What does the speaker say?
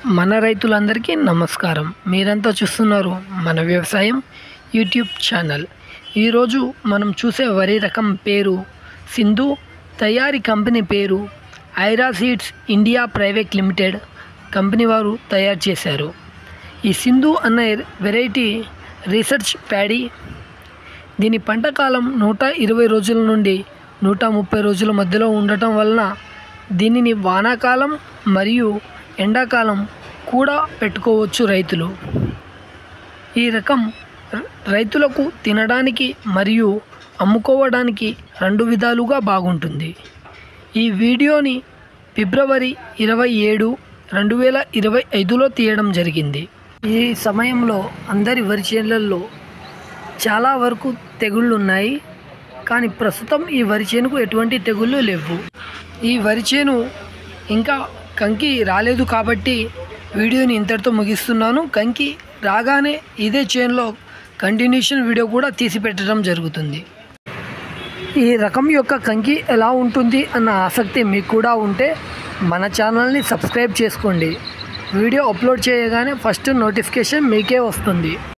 మన రైతులందరికీ నమస్కారం. మీరంతా చూస్తున్నారు మన వ్యవసాయం యూట్యూబ్ ఛానల్. ఈరోజు మనం చూసే వరి రకం పేరు సింధు, తయారీ కంపెనీ పేరు Aira seeds India private limited company వారు తయారు చేశారు. ఈ సింధు అన్న వెరైటీ రీసెర్చ్ ప్యాడీ. దీని పంట కాలం 120 రోజుల నుండి 130 రోజుల మధ్యలో ఉండటం వలన దీనిని వానాకాలం మరియు ఎండాకాలం కూడా పెట్టుకోవచ్చు రైతులు. ఈ రకం రైతులకు తినడానికి మరియు అమ్ముకోవడానికి 2 విధాలుగా బాగుంటుంది. ఈ వీడియోని ఫిబ్రవరి 27, 2025లో తీయడం జరిగింది. ఈ సమయంలో అందరి వరి చేనులలో చాలా వరకు తెగుళ్ళు ఉన్నాయి, కానీ ప్రస్తుతం ఈ వరి చేనుకు ఎటువంటి తెగుళ్ళు లేవు. ఈ వరి చేను ఇంకా కంకి రాలేదు కాబట్టి వీడియోని ఇంతటితో ముగిస్తున్నాను. కంకి రాగానే ఇదే చేనులో కంటిన్యూషన్ వీడియో కూడా తీసి పెట్టడం జరుగుతుంది. ఈ రకం యొక్క కంకి ఎలా ఉంటుంది అన్న ఆసక్తి మీకు కూడా ఉంటే మన ఛానల్ని సబ్స్క్రైబ్ చేసుకోండి. వీడియో అప్లోడ్ చేయగానే ఫస్ట్ నోటిఫికేషన్ మీకే వస్తుంది.